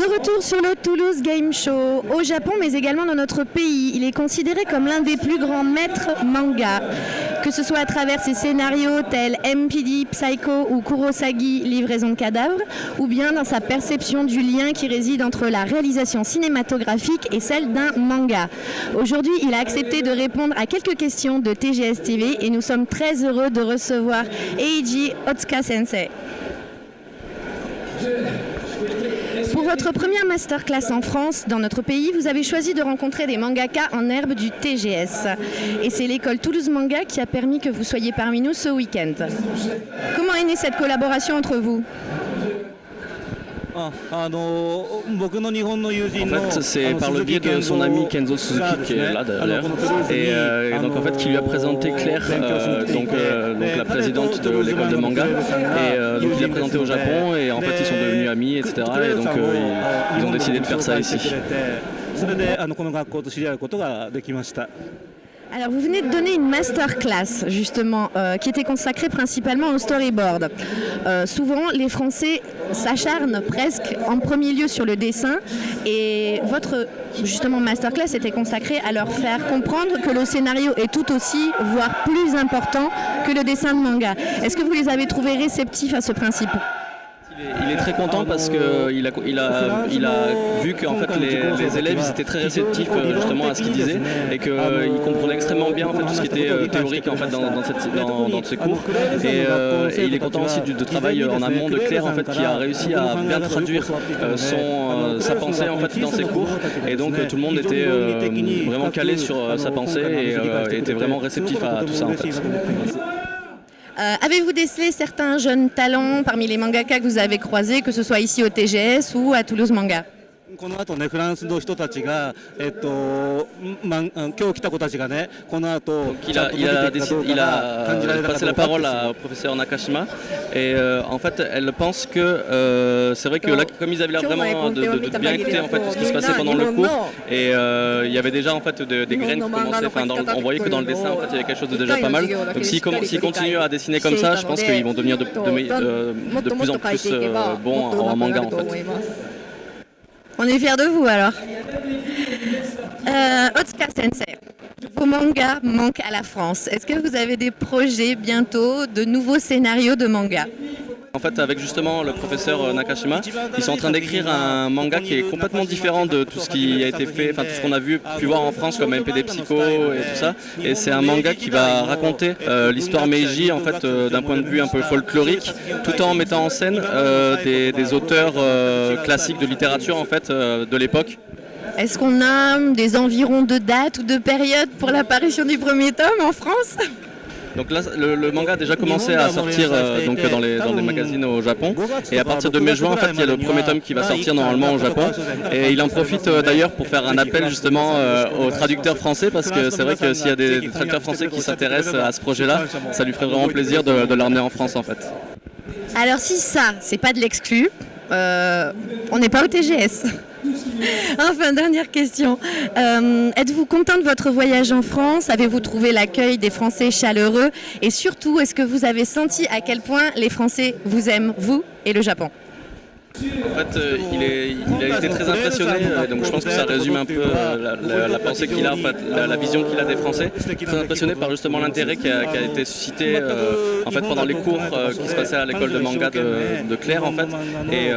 De retour sur le Toulouse Game Show, au Japon mais également dans notre pays, il est considéré comme l'un des plus grands maîtres manga. Que ce soit à travers ses scénarios tels MPD, Psycho ou Kurosagi, Livraison de cadavres, ou bien dans sa perception du lien qui réside entre la réalisation cinématographique et celle d'un manga. Aujourd'hui, il a accepté de répondre à quelques questions de TGS TV et nous sommes très heureux de recevoir Eiji Otsuka Sensei. Pour votre première masterclass en France, dans notre pays, vous avez choisi de rencontrer des mangaka en herbe du TGS. Et c'est l'école Toulouse Manga qui a permis que vous soyez parmi nous ce week-end. Comment est née cette collaboration entre vous ? En fait, c'est par le biais de son ami Kenzo Suzuki qui est là d'ailleurs, et donc en fait qui lui a présenté Claire, donc la présidente de l'école de manga, et donc il l'a présenté au Japon et en fait ils sont devenus amis, etc. Et donc ils ont décidé de faire ça ici. Alors vous venez de donner une masterclass justement qui était consacrée principalement au storyboard. Souvent les Français s'acharnent presque en premier lieu sur le dessin et votre justement masterclass était consacrée à leur faire comprendre que le scénario est tout aussi, voire plus important que le dessin de manga. Est-ce que vous les avez trouvés réceptifs à ce principe ? Il est très content parce qu'il a vu que en fait, les élèves ils étaient très réceptifs justement à ce qu'il disait et qu'ils comprenaient extrêmement bien en fait, tout ce qui était théorique en fait, dans ces cours. Et il est content aussi du travail en amont de Claire en fait, qui a réussi à bien traduire sa pensée en fait, dans ses cours. Et donc tout le monde était vraiment calé sur sa pensée et était vraiment réceptif à tout ça en fait. Avez-vous décelé certains jeunes talents parmi les mangaka que vous avez croisés, que ce soit ici au TGS ou à Toulouse Manga ? Donc il a passé la parole au professeur Nakashima et en fait elle pense que c'est vrai que là comme ils avaient l'air vraiment de bien écouter en fait tout ce qui se passait pendant le cours et il y avait déjà en fait des graines qui commençaient, on voyait que dans le dessin en fait il y avait quelque chose de déjà pas mal, donc s'ils continuent à dessiner comme ça je pense qu'ils vont devenir de plus en plus bons en manga en fait. On est fiers de vous alors. Otsuka Sensei, vos mangas manquent à la France. Est-ce que vous avez des projets bientôt de nouveaux scénarios de manga ? En fait, avec justement le professeur Nakashima, ils sont en train d'écrire un manga qui est complètement différent de tout ce qui a été fait, enfin tout ce qu'on a pu voir en France comme MPD Psycho et tout ça. Et c'est un manga qui va raconter l'histoire Meiji en fait d'un point de vue un peu folklorique, tout en mettant en scène des auteurs classiques de littérature en fait de l'époque. Est-ce qu'on a des environs de date ou de période pour l'apparition du premier tome en France ? Donc là, le manga a déjà commencé à sortir donc dans les magazines au Japon. Et à partir de mai-juin, en fait, il y a le premier tome qui va sortir normalement au Japon. Et il en profite d'ailleurs pour faire un appel justement aux traducteurs français, parce que c'est vrai que s'il y a des traducteurs français qui s'intéressent à ce projet-là, ça lui ferait vraiment plaisir de l'emmener en France en fait. Alors si ça, c'est pas de l'exclu, on n'est pas au TGS. Enfin, dernière question. Êtes-vous content de votre voyage en France ? Avez-vous trouvé l'accueil des Français chaleureux ? Et surtout, est-ce que vous avez senti à quel point les Français vous aiment, vous et le Japon ? En fait, il a été très impressionné, donc je pense que ça résume un peu la pensée qu'il a, en fait, la vision qu'il a des Français. Très impressionné par justement l'intérêt qui a été suscité en fait, pendant les cours qui se passaient à l'école de manga de Claire en fait. Et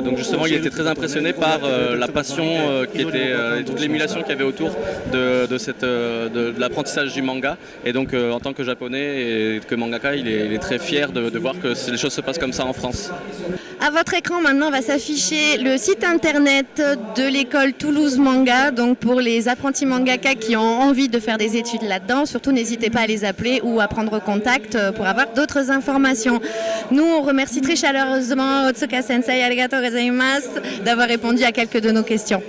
donc justement, il était très impressionné par la passion qui était et toute l'émulation qu'il y avait autour de l'apprentissage du manga. Et donc en tant que japonais et que mangaka, il est très fier de voir que les choses se passent comme ça en France. À votre écran maintenant va s'afficher le site internet de l'école Toulouse Manga. Donc pour les apprentis mangaka qui ont envie de faire des études là-dedans, surtout n'hésitez pas à les appeler ou à prendre contact pour avoir d'autres informations. Nous on remercie très chaleureusement Otsuka Sensei, arigatou gozaimasu, d'avoir répondu à quelques de nos questions.